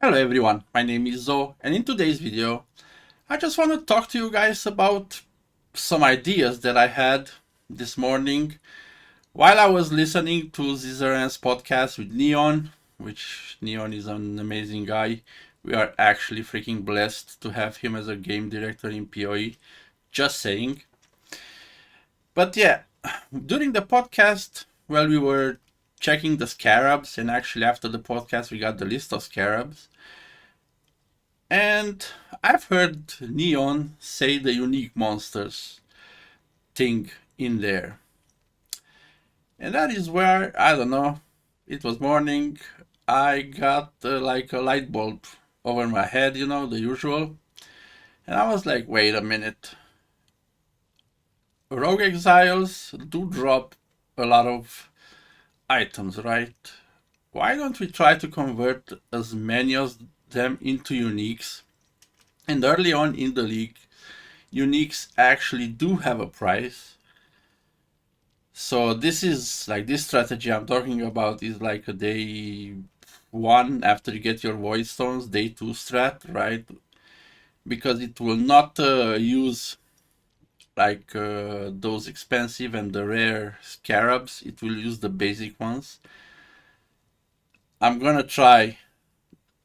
Hello everyone, my name is Zo, and in today's video I just want to talk to you guys about some ideas that I had this morning while I was listening to Zizaran's podcast with Neon, which Neon is an amazing guy. We are actually freaking blessed to have him as a game director in PoE, just saying. But yeah, during the podcast, while we were checking the scarabs, and actually after the podcast we got the list of scarabs, and I've heard Neon say the unique monsters thing in there. And that is where, I don't know, it was morning, I got like a light bulb over my head, you know, the usual. And I was like, wait a minute. Rogue Exiles do drop a lot of items, right? Why don't we try to convert as many of them into uniques? And early on in the league, uniques actually do have a price. So this is like this strategy I'm talking about is like a day 1 after you get your void stones, day 2 strat, right? Because it will not use like those expensive and the rare scarabs. It will use the basic ones. I'm gonna try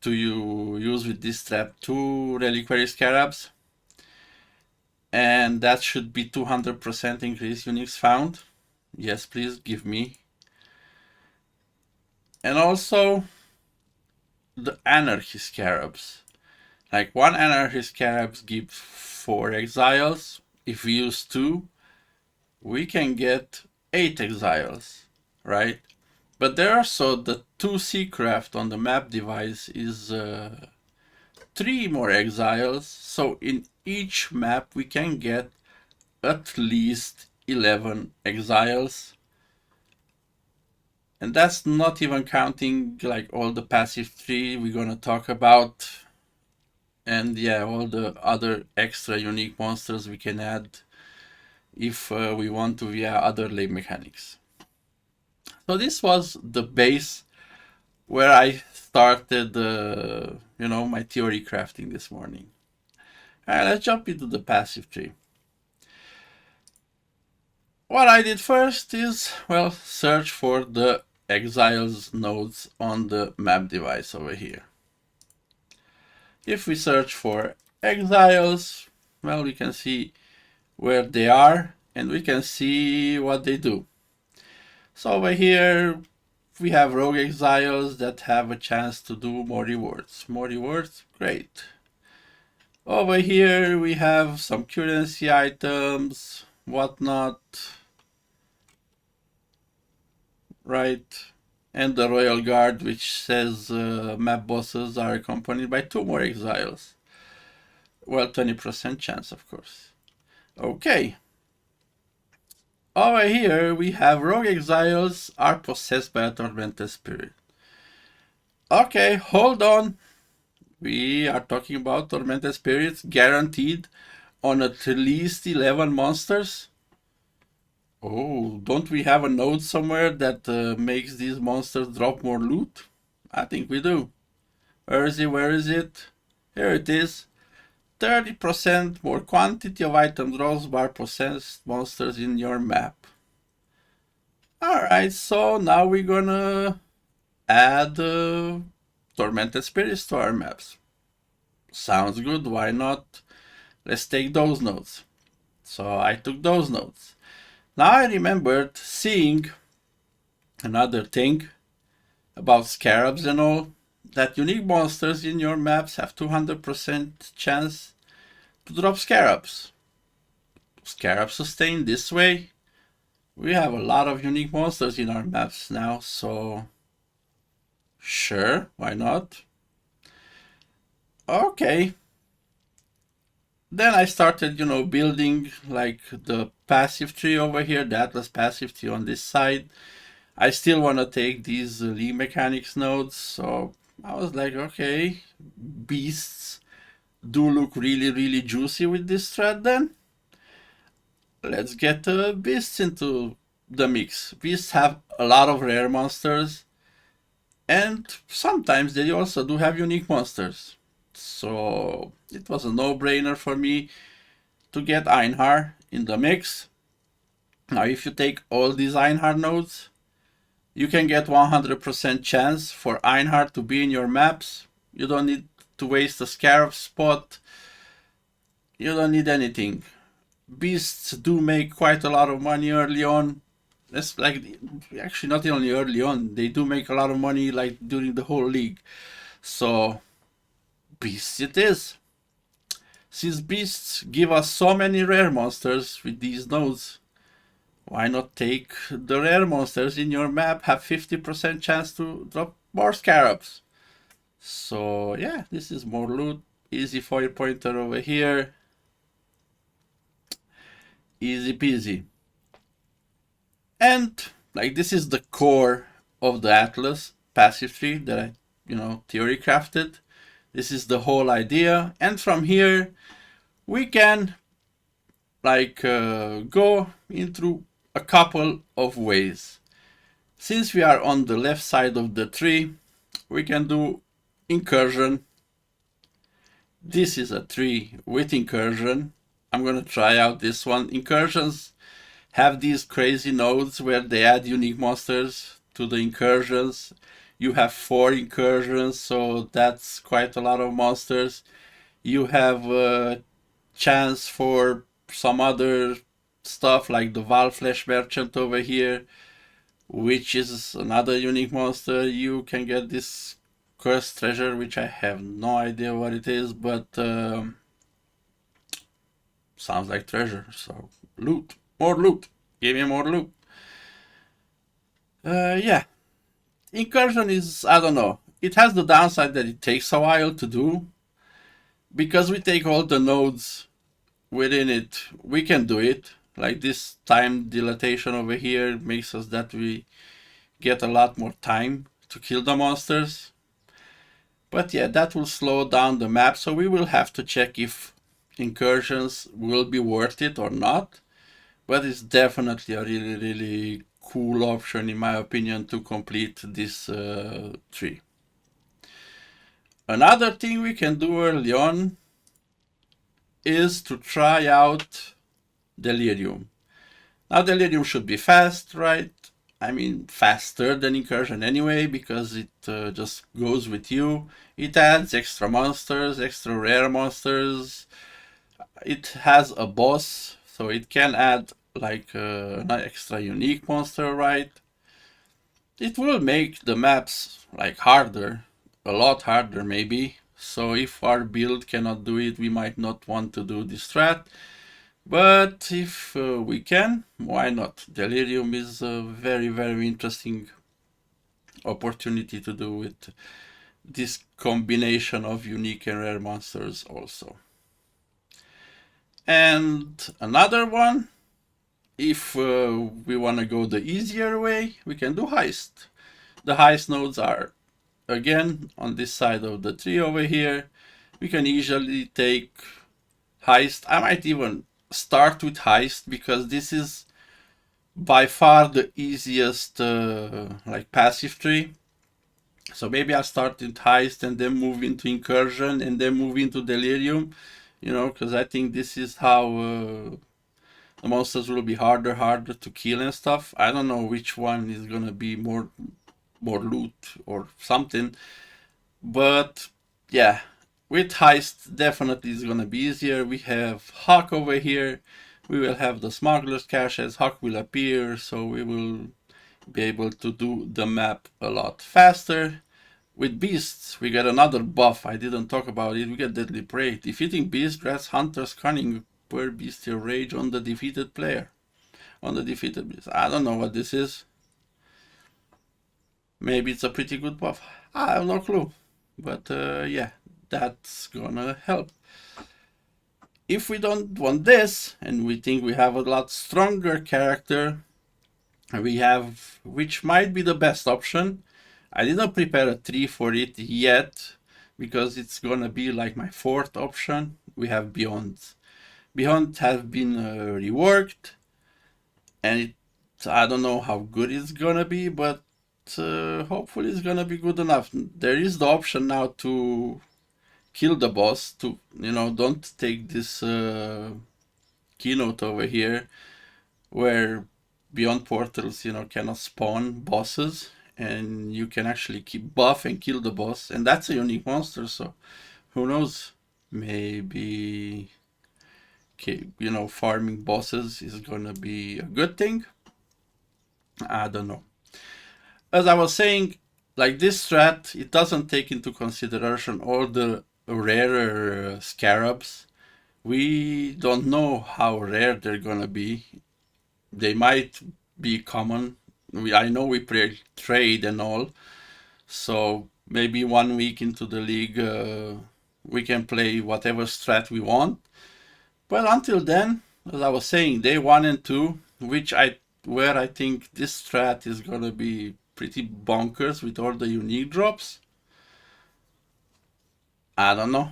to use with this strat 2 reliquary scarabs, and that should be 200% increase uniques found. Yes, please give me. And also the anarchy scarabs. Like 1 anarchy scarabs gives 4 exiles. If we use 2, we can get 8 exiles, right? But there also the 2 Seacraft on the map device is 3 more exiles. So in each map we can get at least 11 exiles. And that's not even counting like all the passive 3 we're gonna talk about. And yeah, all the other extra unique monsters we can add if we want to via other lane mechanics. So this was the base where I started, my theory crafting this morning. Alright, let's jump into the passive tree. What I did first is, well, search for the Exiles nodes on the map device over here. If we search for Exiles, well, we can see where they are and we can see what they do. So over here we have Rogue Exiles that have a chance to do more rewards. More rewards, great. Over here we have some currency items, whatnot, right? And the Royal Guard, which says map bosses are accompanied by 2 more exiles. Well, 20% chance, of course. Okay. Over here we have Rogue Exiles are possessed by a Tormented Spirit. Okay, hold on. We are talking about Tormented Spirits guaranteed on at least 11 monsters. Oh, don't we have a node somewhere that makes these monsters drop more loot? I think we do. Where is it? Where is it? Here it is. 30% more quantity of item draws by possessed monsters in your map. Alright, so now we're gonna add Tormented Spirits to our maps. Sounds good, why not? Let's take those nodes. So I took those nodes. Now I remembered seeing another thing about scarabs and all, that unique monsters in your maps have 200% chance to drop scarabs. Scarab sustain this way. We have a lot of unique monsters in our maps now, so sure, why not? Okay. Then I started, building like the passive tree over here, the Atlas passive tree on this side. I still want to take these league mechanics nodes, so I was like, okay, beasts do look really, really juicy with this strat then. Let's get beasts into the mix. Beasts have a lot of rare monsters, And sometimes they also do have unique monsters. So it was a no-brainer for me to get Einhar in the mix. Now if you take all these Einhar nodes, you can get 100% chance for Einhar to be in your maps. You don't need to waste a Scarab spot. You don't need anything. Beasts do make quite a lot of money early on. That's like, actually not only early on, they do make a lot of money like during the whole league. So beasts it is. Since beasts give us so many rare monsters with these nodes, why not take the rare monsters in your map, have 50% chance to drop more scarabs. So yeah, this is more loot. Easy foil pointer over here. Easy peasy. And like this is the core of the Atlas passive tree that I, theory crafted. This is the whole idea. And from here, we can go into a couple of ways. Since we are on the left side of the tree, we can do Incursion. This is a tree with Incursion. I'm gonna try out this one. Incursions have these crazy nodes where they add unique monsters to the incursions. You have 4 incursions, so that's quite a lot of monsters. You have a chance for some other stuff like the Valflesh Merchant over here, which is another unique monster. You can get this cursed treasure, which I have no idea what it is, but sounds like treasure. So loot, more loot, give me more loot. Yeah, Incursion is, I don't know, it has the downside that it takes a while to do. Because we take all the nodes within it, we can do it. Like this time dilatation over here makes us that we get a lot more time to kill the monsters. But yeah, that will slow down the map, so we will have to check if incursions will be worth it or not. But it's definitely a really, really cool option, in my opinion, to complete this tree. Another thing we can do early on is to try out Delirium. Now Delirium should be fast, right? I mean, faster than Incursion anyway, because it just goes with you. It adds extra monsters, extra rare monsters. It has a boss, so it can add like an extra unique monster, right? It will make the maps like harder, a lot harder maybe. So if our build cannot do it, we might not want to do this strat. But if we can, why not? Delirium is a very, very interesting opportunity to do with this combination of unique and rare monsters also. And another one, if we want to go the easier way, we can do Heist. The Heist nodes are, again, on this side of the tree over here. We can easily take Heist. I might even start with Heist because this is by far the easiest like passive tree. So maybe I'll start with Heist and then move into Incursion and then move into Delirium, because I think this is how the monsters will be harder to kill and stuff. I don't know which one is gonna be more loot or something, but yeah, with Heist definitely is gonna be easier. We have Hawk over here. We will have the Smuggler's Caches. Hawk will appear, so we will be able to do the map a lot faster. With Beasts, we get another buff. I didn't talk about it. We get Deadly Prey. Defeating Beast grants Hunter's Cunning per Bestial Rage on the defeated player. On the defeated beast. I don't know what this is. Maybe it's a pretty good buff. I have no clue. But yeah, that's gonna help. If we don't want this, and we think we have a lot stronger character, we have, which might be the best option. I didn't prepare a tree for it yet, because it's gonna be like my 4th option. We have Beyond. Beyond has been reworked, and I don't know how good it's gonna be, but hopefully it's gonna be good enough. There is the option now to kill the boss, to, you know, don't take this keynote over here where beyond portals, you know, cannot spawn bosses, and you can actually keep buff and kill the boss, and that's a unique monster, so who knows, maybe, you know, farming bosses is gonna be a good thing. I don't know. As I was saying, like this strat, it doesn't take into consideration all the rarer scarabs. We don't know how rare they're gonna be. They might be common. I know we play trade and all, so maybe 1 week into the league we can play whatever strat we want. But until then, as I was saying, day 1 and 2, where I think this strat is gonna be pretty bonkers with all the unique drops. I don't know.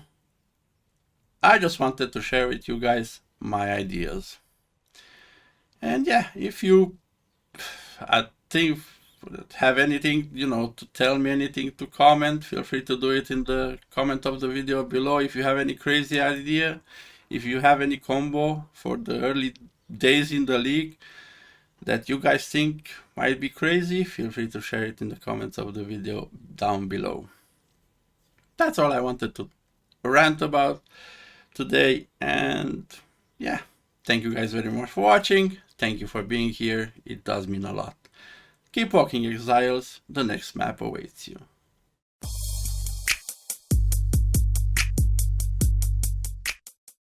I just wanted to share with you guys my ideas. And yeah, if you, I think, have anything, you know, to tell me, anything to comment, feel free to do it in the comment of the video below. If you have any crazy idea, if you have any combo for the early days in the league that you guys think might be crazy, feel free to share it in the comments of the video down below. That's all I wanted to rant about today, and yeah, thank you guys very much for watching. Thank you for being here. It does mean a lot. Keep walking, Exiles. The next map awaits you.